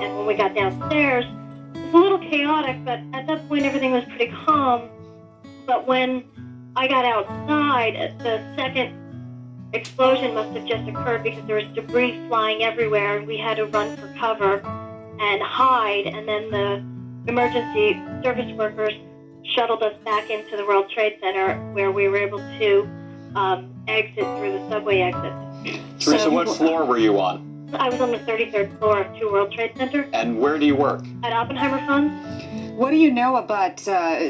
And when we got downstairs, it was a little chaotic, but at that point everything was pretty calm. But when I got outside, the second explosion must have just occurred because there was debris flying everywhere, and we had to run for cover and hide. And then the emergency service workers shuttled us back into the World Trade Center, where we were able to exit through the subway exit. Teresa, what floor were you on? I was on the 33rd floor of 2 World Trade Center. And where do you work? At Oppenheimer Funds. What do you know about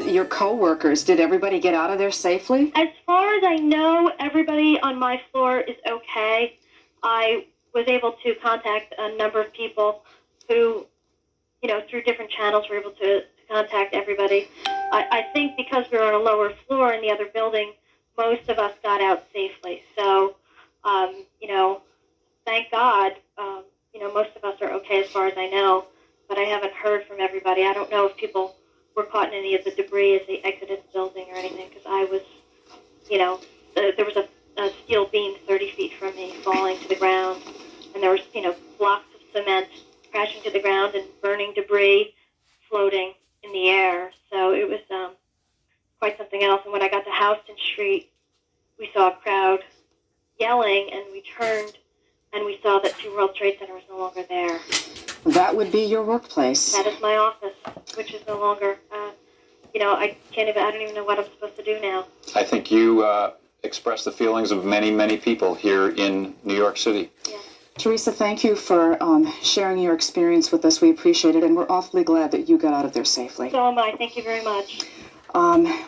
your co-workers? Did everybody get out of there safely? As far as I know, everybody on my floor is okay. I was able to contact a number of people who, through different channels, were able to contact everybody. I think because we were on a lower floor in the other building, most of us got out safely. So, thank God, most of us are okay as far as I know, but I haven't heard from everybody. I don't know if people were caught in any of the debris as they exited the building or anything, because I was, there was a steel beam 30 feet from me falling to the ground, and there was, blocks of cement crashing to the ground and burning debris floating in the air. So it was quite something else. And when I got to Houston Street, we saw a crowd yelling, and we turned and we saw that 2 World Trade Center was no longer there. That would be your workplace. That is my office, which is no longer, I don't even know what I'm supposed to do now. I think you express the feelings of many, many people here in New York City. Yeah. Teresa, thank you for sharing your experience with us. We appreciate it, and we're awfully glad that you got out of there safely. So am I. Thank you very much.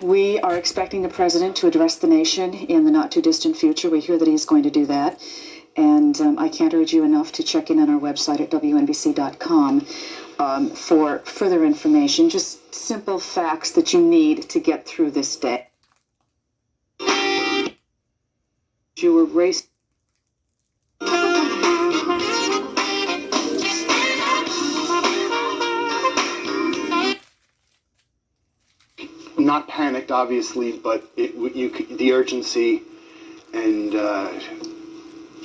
We are expecting the president to address the nation in the not-too-distant future. We hear that he's going to do that. And I can't urge you enough to check in on our website at WNBC.com for further information, just simple facts that you need to get through this day. You were raced. Not panicked, obviously, but the urgency, and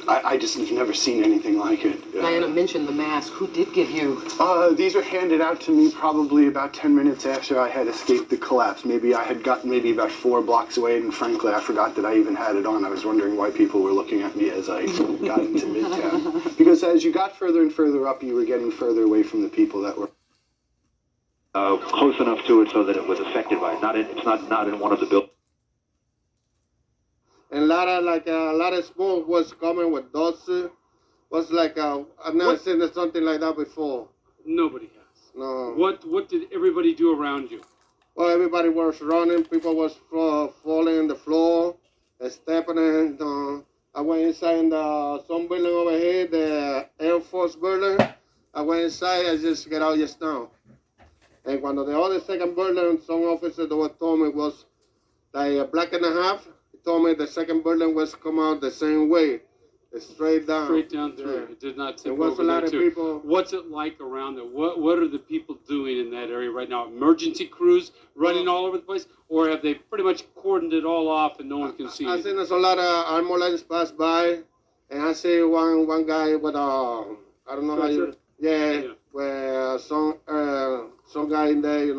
I just have never seen anything like it. Diana mentioned the mask. Who did give you? These were handed out to me probably about 10 minutes after I had escaped the collapse. Maybe I had gotten maybe about 4 blocks away, and frankly, I forgot that I even had it on. I was wondering why people were looking at me as I got into Midtown. Because as you got further and further up, you were getting further away from the people that were close enough to it so that it was affected by it. It's not in one of the buildings. And a lot of smoke was coming with dust. Was like I've never seen something like that before. Nobody has. No. What did everybody do around you? Well, everybody was running. People was falling on the floor, stepping in. I went inside in some building over here, the Air Force building. I went inside. I just get out just now. And when the other second building, some officer that told me was like a block and a half. Told me the second building was come out the same way, straight down. Straight down through. It did not tip There was over a lot there of too. people. What's it like around there? What are the people doing in that area right now? Emergency crews running all over the place, or have they pretty much cordoned it all off and no one can see I it? seen there's a lot of ambulance pass by, and I see one guy with I don't know how you with some guy in there,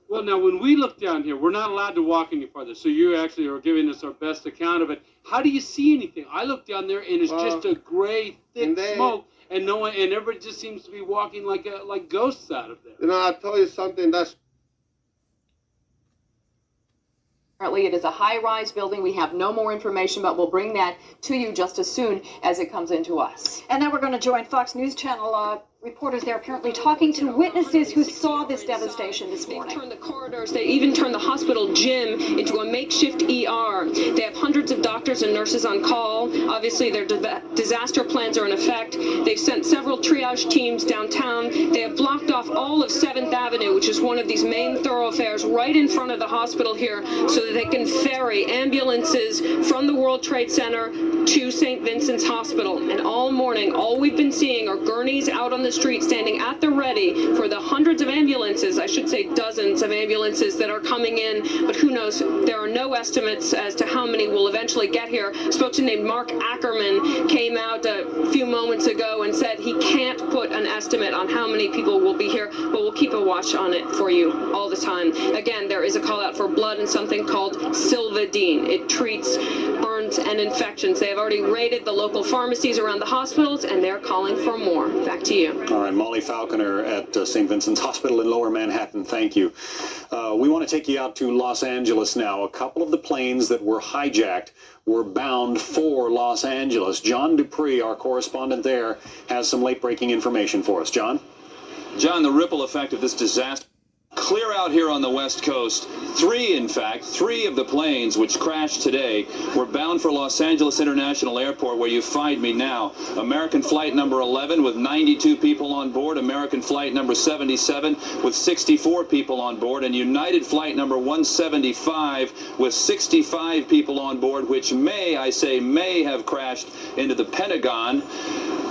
Well, now, when we look down here, we're not allowed to walk any farther, so you actually are giving us our best account of it. How do you see anything? I look down there, and it's just a gray, thick smoke, and no one, and everybody just seems to be walking like ghosts out of there. I told you something that's... Apparently, it is a high-rise building. We have no more information, but we'll bring that to you just as soon as it comes into us. And now we're going to join Fox News Channel reporters there apparently talking to witnesses who saw this devastation this morning. They turned the corridors, they even turned the hospital gym into a makeshift ER. They have hundreds of doctors and nurses on call. Obviously, their disaster plans are in effect. They've sent several triage teams downtown. They have blocked off all of 7th Avenue, which is one of these main thoroughfares right in front of the hospital here, so that they can ferry ambulances from the World Trade Center to St. Vincent's Hospital. And all morning, all we've been seeing are gurneys out on the street, standing at the ready for the hundreds of ambulances, I should say dozens of ambulances that are coming in, but who knows, there are no estimates as to how many will eventually get here. A spokesman named Mark Ackerman came out a few moments ago and said he can't put an estimate on how many people will be here, but we'll keep a watch on it for you all the time. Again, there is a call out for blood and something called Silvadine. It treats burns and infections. They have already raided the local pharmacies around the hospitals, and they're calling for more. Back to you. All right, Molly Falconer at St. Vincent's Hospital in Lower Manhattan, thank you. We want to take you out to Los Angeles now. A couple of the planes that were hijacked were bound for Los Angeles. John Dupree, our correspondent there, has some late-breaking information for us. John? John, the ripple effect of this disaster. Clear out here on the West Coast. Three of the planes which crashed today were bound for Los Angeles International Airport, where you find me now. American flight number 11 with 92 people on board, American flight number 77 with 64 people on board, and United flight number 175 with 65 people on board, which may have crashed into the Pentagon.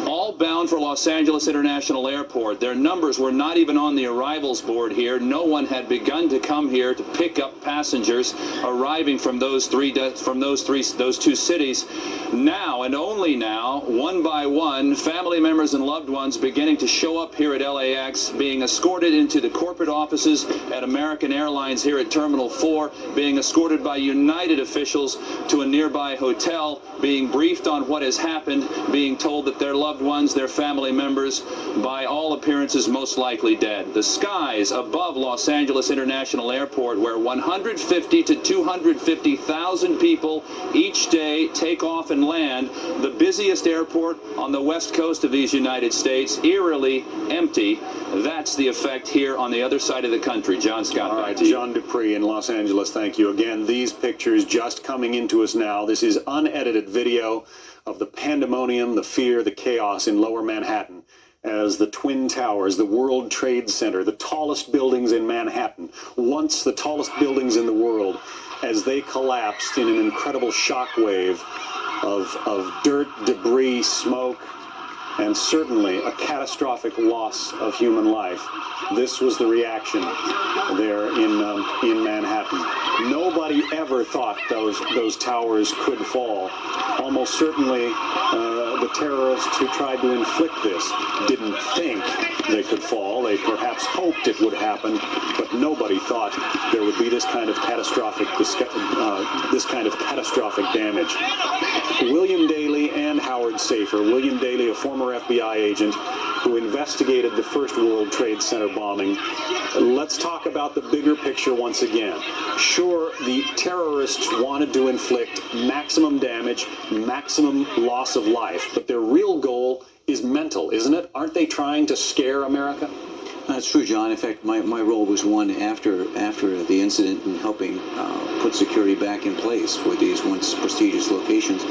All bound for Los Angeles International Airport. Their numbers were not even on the arrivals board here. No one had begun to come here to pick up passengers arriving from those two cities. Now, and only now, one by one, family members and loved ones beginning to show up here at LAX, being escorted into the corporate offices at American Airlines here at Terminal 4, being escorted by United officials to a nearby hotel, being briefed on what has happened, being told that their loved ones, their family members, by all appearances most likely dead. The skies above Los Angeles International Airport, where 150 to 250,000 people each day take off and land, the busiest airport on the west coast of these United States, eerily empty. That's the effect here on the other side of the country. John Scott, all right, John Dupree in Los Angeles, thank you. Again, these pictures just coming into us now. This is unedited video of the pandemonium, the fear, the chaos in Lower Manhattan as the Twin Towers, the World Trade Center, the tallest buildings in Manhattan, once the tallest buildings in the world, as they collapsed in an incredible shockwave of dirt, debris, smoke, and certainly a catastrophic loss of human life. This was the reaction there in Manhattan. Nobody ever thought those towers could fall. Almost certainly the terrorists who tried to inflict this didn't think they could fall. They perhaps hoped it would happen, but nobody thought there would be this kind of catastrophic damage. William Daley and Howard Safer. William Daley, a former FBI agent who investigated the first World Trade Center bombing. Let's talk about the bigger picture once again. Sure, the terrorists wanted to inflict maximum damage, maximum loss of life, but their real goal is mental, isn't it? Aren't they trying to scare America? That's true, John. In fact, my role was one after the incident in helping put security back in place for these once prestigious locations.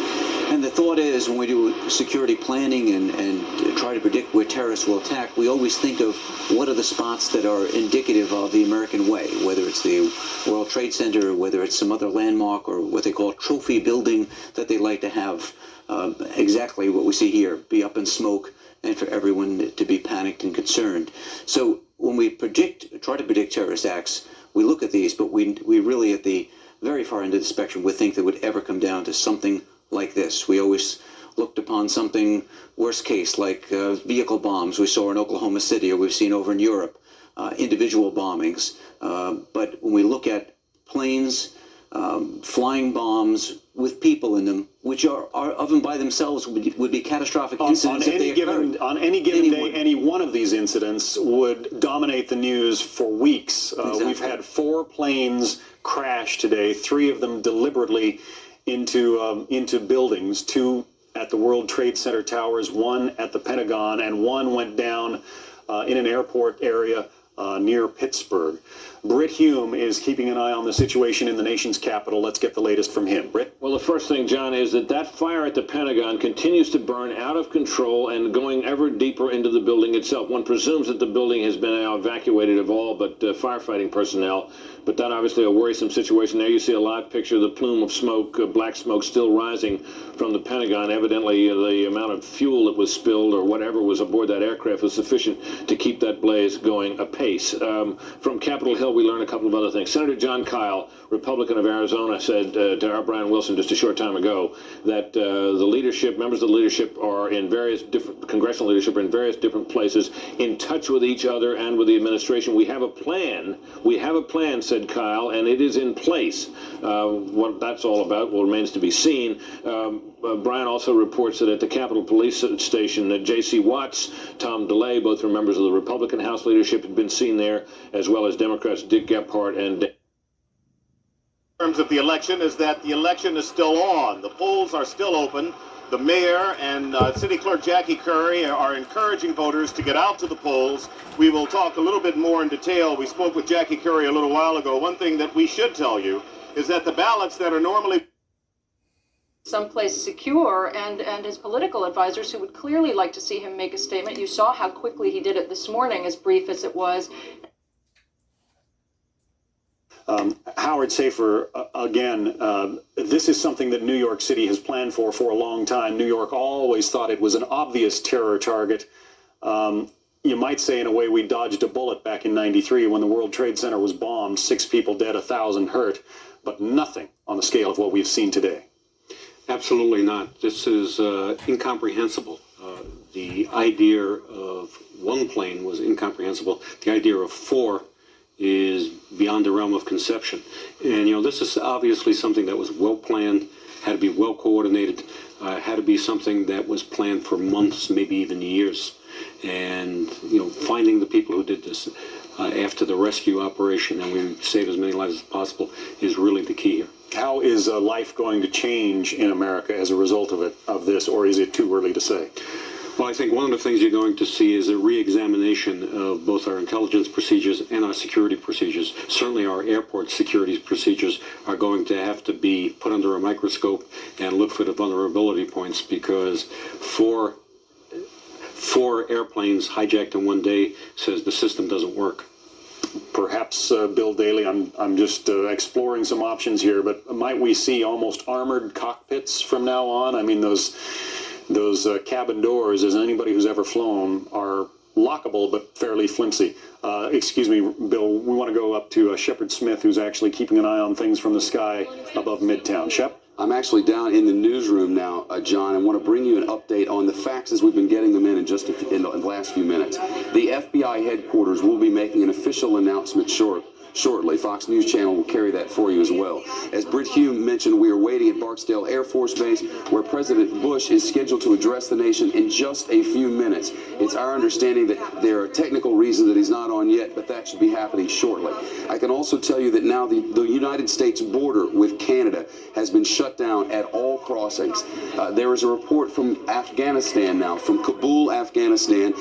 And the thought is, when we do security planning and try to predict where terrorists will attack, we always think of what are the spots that are indicative of the American way, whether it's the World Trade Center, whether it's some other landmark, or what they call a trophy building that they like to have exactly what we see here, be up in smoke, and for everyone to be panicked and concerned. So when we try to predict terrorist acts, we look at these, but we really, at the very far end of the spectrum, would think that would ever come down to something like this. We always looked upon something worst case, like vehicle bombs we saw in Oklahoma City, or we've seen over in Europe, individual bombings. But when we look at planes, flying bombs with people in them, which are of and by themselves would be catastrophic incidents if they occurred. On any given day, any one of these incidents would dominate the news for weeks. Exactly. We've had 4 planes crash today, 3 of them deliberately into buildings, 2 at the World Trade Center towers, 1 at the Pentagon, and 1 went down in an airport area near Pittsburgh. Britt Hume is keeping an eye on the situation in the nation's capital. Let's get the latest from him. Britt? Well, the first thing, John, is that fire at the Pentagon continues to burn out of control and going ever deeper into the building itself. One presumes that the building has been now evacuated of all but firefighting personnel, but that obviously a worrisome situation. There you see a live picture of the plume of smoke, black smoke still rising from the Pentagon. Evidently, the amount of fuel that was spilled or whatever was aboard that aircraft was sufficient to keep that blaze going apace. From Capitol Hill, we learned a couple of other things. Senator John Kyle, Republican of Arizona, said to our Brian Wilson just a short time ago that the leadership, members of the leadership are in various different, congressional leadership are in various different places, in touch with each other and with the administration. We have a plan. We have a plan, said Kyle, and it is in place. What that's all about remains to be seen. Brian also reports that at the Capitol Police Station, J.C. Watts, Tom DeLay, both were members of the Republican House leadership, had been seen there, as well as Democrats Dick Gephardt and... In terms of the election is that the election is still on. The polls are still open. The mayor and city clerk Jackie Curry are encouraging voters to get out to the polls. We will talk a little bit more in detail. We spoke with Jackie Curry a little while ago. One thing that we should tell you is that the ballots that are normally someplace secure, and his political advisors who would clearly like to see him make a statement. You saw how quickly he did it this morning, as brief as it was. Howard Safir, again, this is something that New York City has planned for a long time. New York always thought it was an obvious terror target. You might say, in a way, we dodged a bullet back in '93 when the World Trade Center was bombed, 6 people dead, 1,000 hurt, but nothing on the scale of what we've seen today. Absolutely not. This is incomprehensible. The idea of one plane was incomprehensible. The idea of 4 is beyond the realm of conception. And, you know, this is obviously something that was well planned, had to be well coordinated, had to be something that was planned for months, maybe even years. And, you know, finding the people who did this after the rescue operation, and we save as many lives as possible, is really the key here. How is life going to change in America as a result of this, or is it too early to say? Well, I think one of the things you're going to see is a re-examination of both our intelligence procedures and our security procedures. Certainly our airport security procedures are going to have to be put under a microscope and look for the vulnerability points, because four airplanes hijacked in one day says the system doesn't work. Perhaps, Bill Daley, I'm just exploring some options here, but might we see almost armored cockpits from now on? I mean, those cabin doors, as anybody who's ever flown, are lockable but fairly flimsy. Excuse me, Bill, we want to go up to Shepard Smith, who's actually keeping an eye on things from the sky above Midtown. Shep? I'm actually down in the newsroom now, John, and want to bring you an update on the facts as we've been getting them in the last few minutes. The FBI headquarters will be making an official announcement shortly. Fox News Channel will carry that for you as well. As Britt Hume mentioned, we are waiting at Barksdale Air Force Base, where President Bush is scheduled to address the nation in just a few minutes. It's our understanding that there are technical reasons that he's not on yet, but that should be happening shortly. I can also tell you that now the United States border with Canada has been shut down at all crossings. There is a report from Afghanistan now, from Kabul, Afghanistan,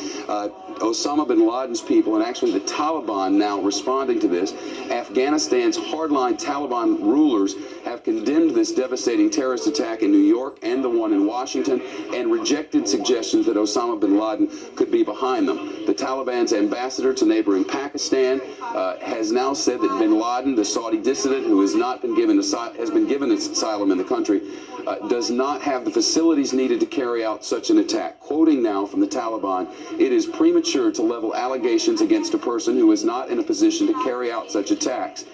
Osama bin Laden's people, and actually the Taliban now responding to this. Afghanistan's hardline Taliban rulers have condemned this devastating terrorist attack in New York and the one in Washington, and rejected suggestions that Osama bin Laden could be behind them. The Taliban's ambassador to neighboring Pakistan has now said that bin Laden, the Saudi dissident who has been given asylum in the country, does not have the facilities needed to carry out such an attack. Quoting now from the Taliban, "It is premature to level allegations against a person who is not in a position to carry out such attacks.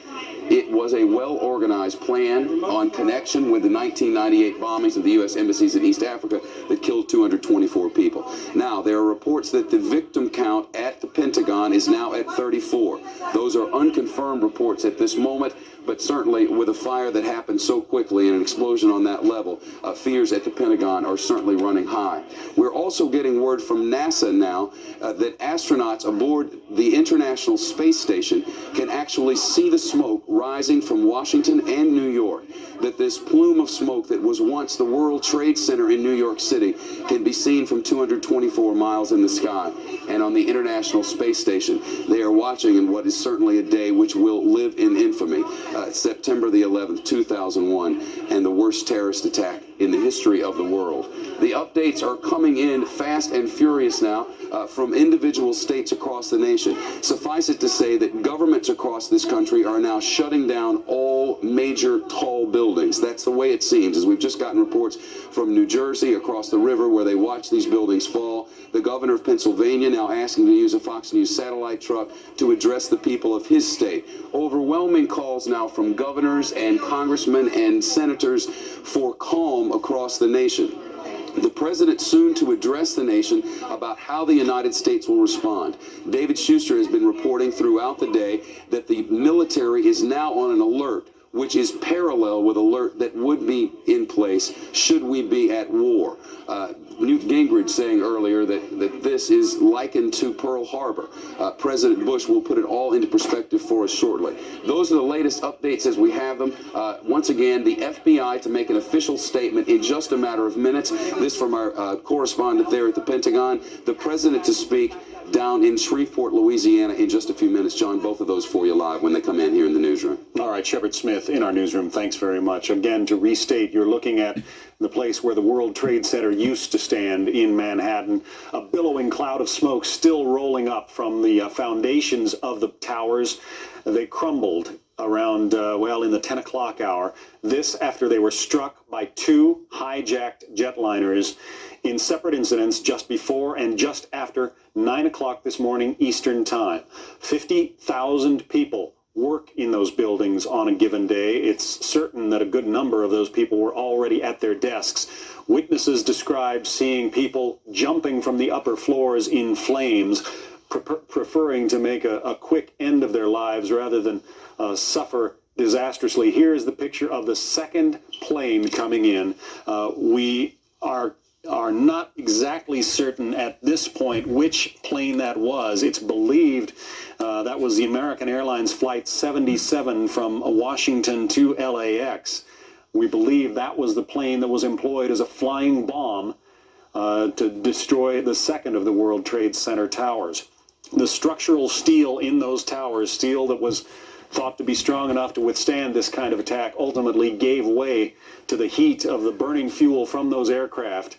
It was a well-organized plan on connection with the 1998 bombings of the U.S. embassies in East Africa that killed 224 people." Now, there are reports that the victim count at the Pentagon is now at 34. Those are unconfirmed reports at this moment, but certainly with a fire that happened so quickly and an explosion on that level, fears at the Pentagon are certainly running high. We're also getting word from NASA now that astronauts aboard the International Space Station can actually see the smoke rising from Washington and New York, that this plume of smoke that was once the World Trade Center in New York City can be seen from 224 miles in the sky. And on the International Space Station, they are watching in what is certainly a day which will live in infamy, September the 11th, 2001, and the worst terrorist attack in the history of the world. The updates are coming in fast and furious now from individual states across the nation. Suffice it to say that governments across this country are now shutting down all major tall buildings. That's the way it seems, as we've just gotten reports from New Jersey across the river where they watch these buildings fall. The governor of Pennsylvania now asking to use a Fox News satellite truck to address the people of his state. Overwhelming calls now from governors and congressmen and senators for calm across the nation. The president soon to address the nation about how the United States will respond. David Schuster has been reporting throughout the day that the military is now on an alert, which is parallel with alert that would be in place should we be at war. Newt Gingrich saying earlier that this is likened to Pearl Harbor. President Bush will put it all into perspective for us shortly. Those are the latest updates as we have them. Once again, the FBI to make an official statement in just a matter of minutes. This from our correspondent there at the Pentagon. The president to speak down in Shreveport, Louisiana in just a few minutes. John, both of those for you live when they come in here in the newsroom. All right, Shepard Smith in our newsroom. Thanks very much. Again, to restate, you're looking at the place where the World Trade Center used to stand in Manhattan. A billowing cloud of smoke still rolling up from the foundations of the towers. They crumbled around, in the 10 o'clock hour. This after they were struck by two hijacked jetliners in separate incidents just before and just after 9 o'clock this morning Eastern Time. 50,000 people work in those buildings on a given day. It's certain that a good number of those people were already at their desks. Witnesses described seeing people jumping from the upper floors in flames, preferring to make a quick end of their lives rather than suffer disastrously. Here is the picture of the second plane coming in. We are not exactly certain at this point which plane that was. It's believed that was the American Airlines Flight 77 from Washington to LAX. We believe that was the plane that was employed as a flying bomb to destroy the second of the World Trade Center towers. The structural steel in those towers, steel that was thought to be strong enough to withstand this kind of attack, ultimately gave way to the heat of the burning fuel from those aircraft.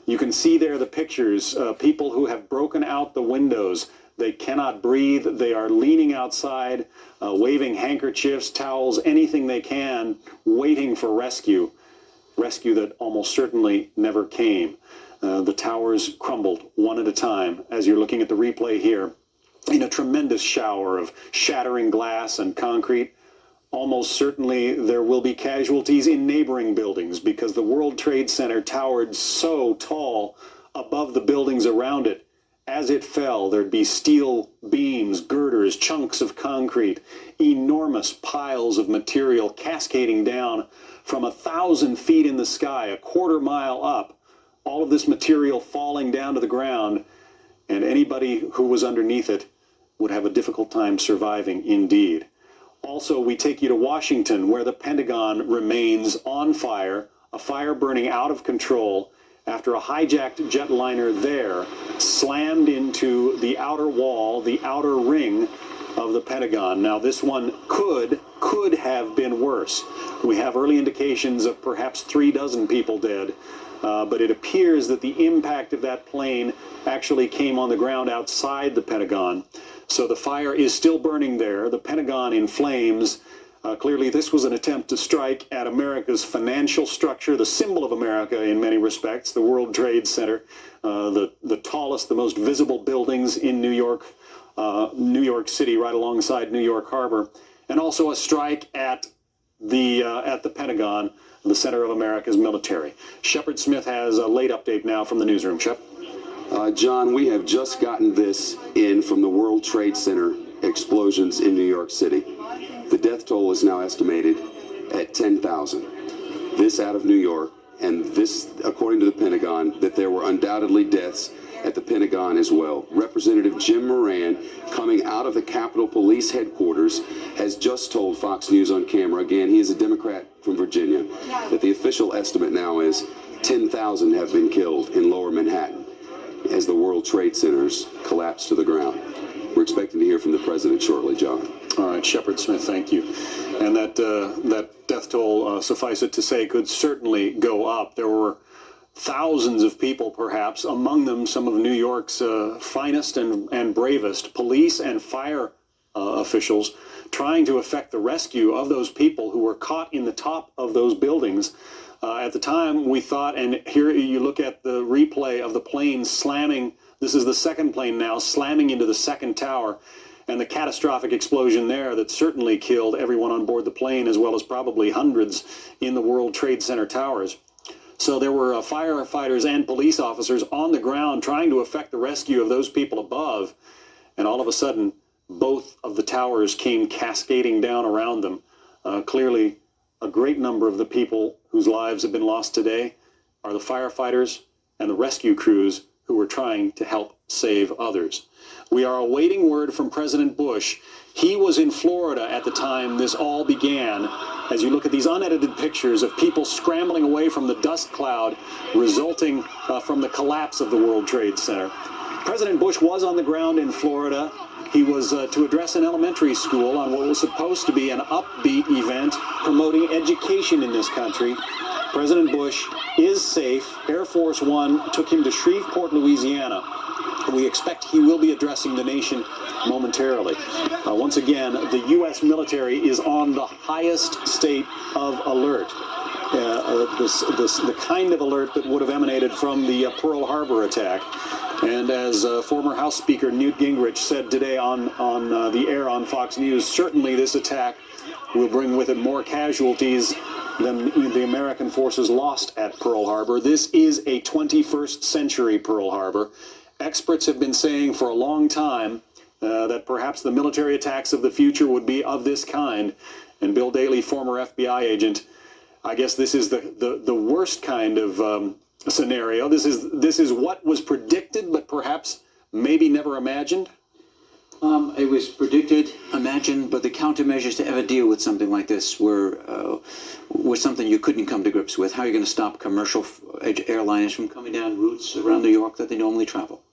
You can see there the pictures, people who have broken out the windows. They cannot breathe. They are leaning outside, waving handkerchiefs, towels, anything they can, waiting for rescue. Rescue that almost certainly never came. The towers crumbled one at a time, as you're looking at the replay here, in a tremendous shower of shattering glass and concrete. Almost certainly there will be casualties in neighboring buildings because the World Trade Center towered so tall above the buildings around it. As it fell, there'd be steel beams, girders, chunks of concrete, enormous piles of material cascading down from 1,000 feet in the sky, a quarter mile up. All of this material falling down to the ground, and anybody who was underneath it would have a difficult time surviving indeed. Also, we take you to Washington, where the Pentagon remains on fire, a fire burning out of control after a hijacked jetliner there slammed into the outer wall, the outer ring of the Pentagon. Now, this one could have been worse. We have early indications of perhaps 36 people dead, but it appears that the impact of that plane actually came on the ground outside the Pentagon. So the fire is still burning there, the Pentagon in flames. Clearly, this was an attempt to strike at America's financial structure, the symbol of America in many respects, the World Trade Center, the tallest, the most visible buildings in New York City, right alongside New York Harbor, and also a strike at the Pentagon, the center of America's military. Shepard Smith has a late update now from the newsroom. Shep? John, we have just gotten this in from the World Trade Center explosions in New York City. The death toll is now estimated at 10,000. This out of New York, and this, according to the Pentagon, that there were undoubtedly deaths at the Pentagon as well. Representative Jim Moran, coming out of the Capitol Police headquarters, has just told Fox News on camera, again, he is a Democrat from Virginia, that the official estimate now is 10,000 have been killed in Lower Manhattan as the World Trade Centers collapse to the ground. We're expecting to hear from the president shortly, John. All right, Shepard Smith, thank you. And that death toll, suffice it to say, could certainly go up. There were thousands of people, perhaps, among them some of New York's finest and bravest police and fire officials, trying to effect the rescue of those people who were caught in the top of those buildings. At the time, we thought, and here you look at the replay of the plane slamming, this is the second plane now, slamming into the second tower, and the catastrophic explosion there that certainly killed everyone on board the plane, as well as probably hundreds in the World Trade Center towers. So there were firefighters and police officers on the ground trying to effect the rescue of those people above, and all of a sudden, both of the towers came cascading down around them. Clearly, a great number of the people whose lives have been lost today are the firefighters and the rescue crews who were trying to help save others. We are awaiting word from President Bush. He was in Florida at the time this all began. As you look at these unedited pictures of people scrambling away from the dust cloud resulting from the collapse of the World Trade Center. President Bush was on the ground in Florida. He was to address an elementary school on what was supposed to be an upbeat event promoting education in this country. President Bush is safe. Air Force One took him to Shreveport, Louisiana. We expect he will be addressing the nation momentarily. Once again, the U.S. military is on the highest state of alert. The kind of alert that would have emanated from the Pearl Harbor attack. And as former House Speaker Newt Gingrich said today on the air on Fox News, certainly this attack will bring with it more casualties than the American forces lost at Pearl Harbor. This is a 21st century Pearl Harbor. Experts have been saying for a long time that perhaps the military attacks of the future would be of this kind. And Bill Daley, former FBI agent, I guess this is the worst kind of scenario. This is what was predicted, but perhaps maybe never imagined. It was predicted, imagined, but the countermeasures to ever deal with something like this were something you couldn't come to grips with. How are you going to stop commercial airliners from coming down routes around New York that they normally travel?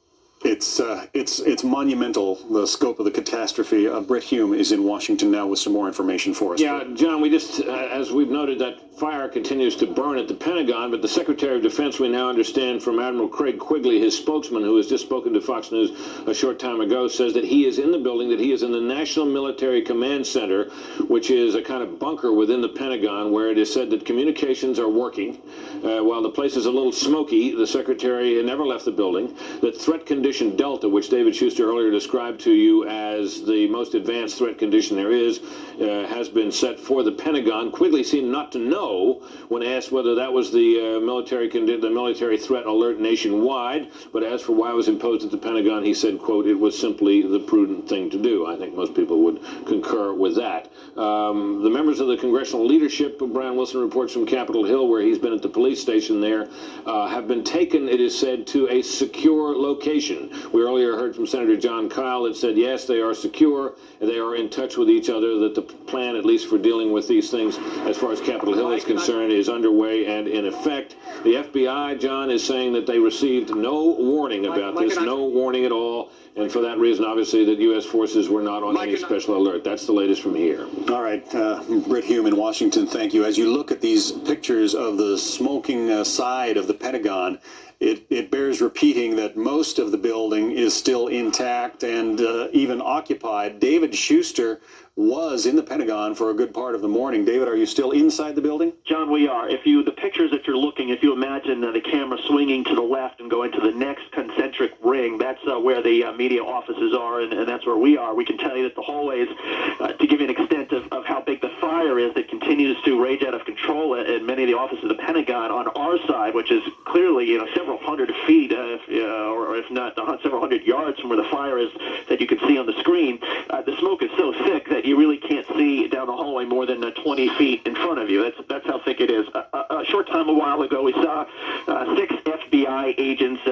It's monumental, the scope of the catastrophe. Britt Hume is in Washington now with some more information for us. Yeah, John, we just, as we've noted, that fire continues to burn at the Pentagon, but the Secretary of Defense, we now understand from Admiral Craig Quigley, his spokesman, who has just spoken to Fox News a short time ago, says that he is in the building, that he is in the National Military Command Center, which is a kind of bunker within the Pentagon, where it is said that communications are working. While the place is a little smoky, the Secretary never left the building. That threat condition Delta, which David Schuster earlier described to you as the most advanced threat condition there is, has been set for the Pentagon. Quigley seemed not to know when asked whether that was the military threat alert nationwide, but as for why it was imposed at the Pentagon, he said, quote, it was simply the prudent thing to do. I think most people would concur with that. The members of the congressional leadership, Brian Wilson reports from Capitol Hill, where he's been at the police station there, have been taken, it is said, to a secure location. We earlier heard from Senator John Kyle that said, yes, they are secure, and they are in touch with each other, that the plan, at least for dealing with these things, as far as Capitol Hill is concerned, is underway and in effect. The FBI, John, is saying that they received no warning about this, no warning at all, and for that reason, obviously, that U.S. forces were not on any special alert. That's the latest from here. All right, Britt Hume in Washington, thank you. As you look at these pictures of the smoking side of the Pentagon, it bears repeating that most of the building is still intact and even occupied. David Schuster was in the Pentagon for a good part of the morning. David, are you still inside the building? John, we are. The pictures that you're looking, if you imagine the camera swinging to the left and going to the next concentric ring. That's where the media offices are, and that's where we are. We can tell you that the hallways, to give you an extent of how big the fire is that continues to rage out of control in many of the offices of the Pentagon on our side, which is clearly several hundred feet, or if not several hundred yards from where the fire is that you can see on the screen. The smoke is so thick that you really can't see down the hallway more than 20 feet in front of you. That's how thick it is. A short time a while ago, we saw 6 FBI agents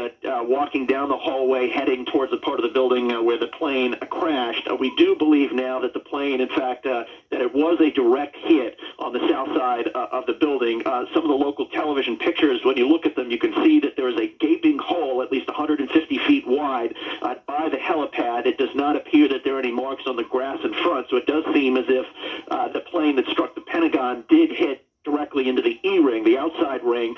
walking down the hallway heading towards the part of the building where the plane crashed. We do believe now that the plane, in fact, that it was a direct hit on the south side of the building. Some of the local television pictures, when you look at them, you can see that there is a gaping hole at least 150 feet wide by the helipad. It does not appear that there are any marks on the grass in front, so it does seem as if the plane that struck the Pentagon did hit directly into the E-ring, the outside ring.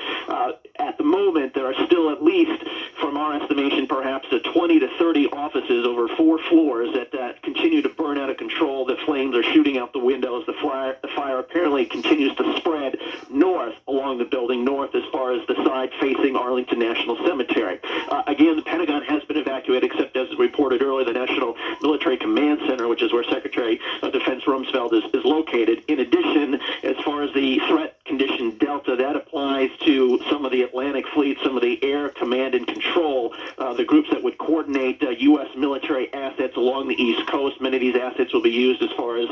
At the moment, there are still at least, from our estimation, perhaps 20 to 30 offices over 4 floors that continue to burn out of control. The flames are shooting out the windows. The fire apparently continues to spread north along the building, north as far as the side facing Arlington National Cemetery. Again, the Pentagon has been evacuated, except as reported earlier, the National Military Command Center, which is where Secretary of Defense Rumsfeld is located. In addition, as far as the threat condition Delta, that applies to some of the Atlantic Fleet, some of the Air Command and Control, the groups that would coordinate U.S. military assets along the East Coast. Many of these assets will be used as far as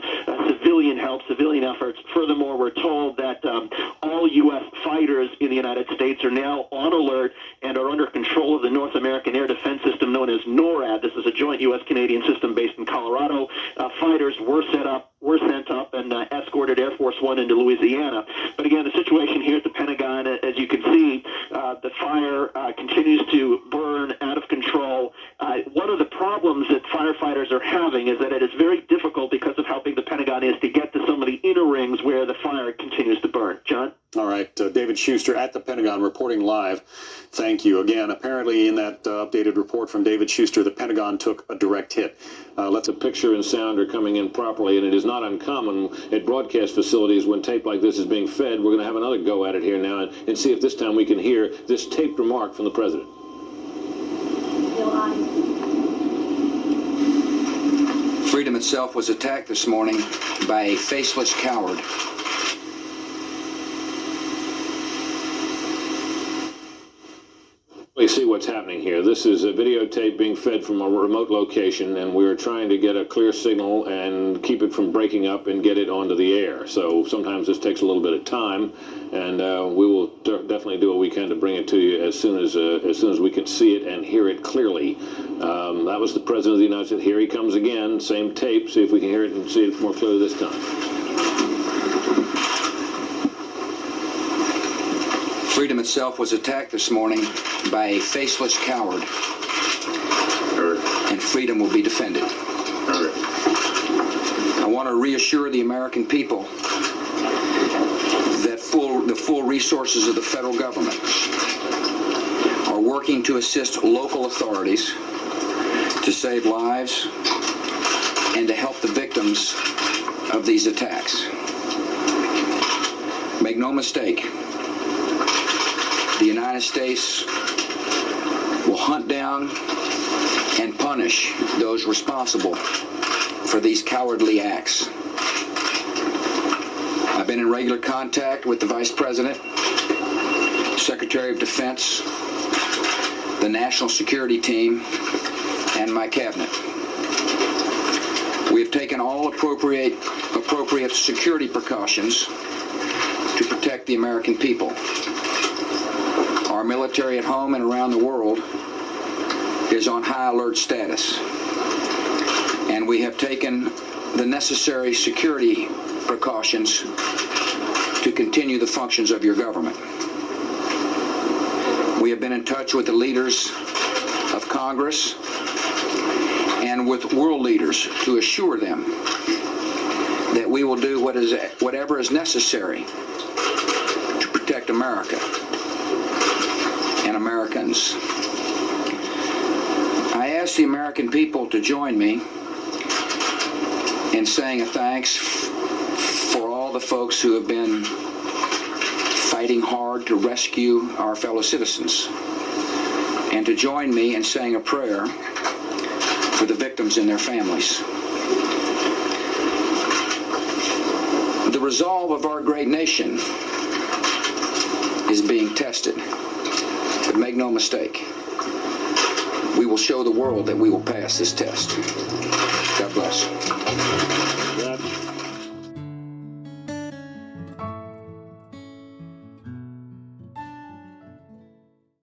civilian help, civilian efforts. Furthermore, we're told that all U.S. fighters in the United States are now on alert and are under control of the North American Air Defense System known as NORAD. This is a joint U.S.-Canadian system based in Colorado. Fighters were sent up and escorted Air Force One into Louisiana. But again, the situation here at the Pentagon, as you can see, the fire continues to burn out of control. One of the problems that firefighters are having is that it is very difficult, because of how big the Pentagon is, to get to some of the inner rings where the fire continues to burn. John? All right, David Schuster at the Pentagon reporting live. Thank you. Again, apparently in that updated report from David Schuster, the Pentagon took a direct hit. Let's a picture and sound are coming in properly, and it is not uncommon at broadcast facilities when tape like this is being fed. We're going to have another go at it here now and see if this time we can hear this taped remark from the president. Freedom itself was attacked this morning by a faceless coward. We see what's happening here. This is a videotape being fed from a remote location, and we're trying to get a clear signal and keep it from breaking up and get it onto the air. So sometimes this takes a little bit of time, and we will definitely do what we can to bring it to you as soon as we can see it and hear it clearly. That was the President of the United States. Here he comes again, same tape. See if we can hear it and see it more clearly this time. Freedom itself was attacked this morning by a faceless coward, and freedom will be defended. I want to reassure the American people that the full resources of the federal government are working to assist local authorities to save lives and to help the victims of these attacks. Make no mistake, the United States will hunt down and punish those responsible for these cowardly acts. I've been in regular contact with the Vice President, Secretary of Defense, the National Security Team, and my cabinet. We have taken all appropriate security precautions to protect the American people. Our military at home and around the world is on high alert status, and we have taken the necessary security precautions to continue the functions of your government. We have been in touch with the leaders of Congress and with world leaders to assure them that we will do whatever is necessary to protect America and Americans. I ask the American people to join me in saying a thanks for all the folks who have been fighting hard to rescue our fellow citizens. and to join me in saying a prayer for the victims and their families. The resolve of our great nation is being tested. But make no mistake, we will show the world that we will pass this test. God bless.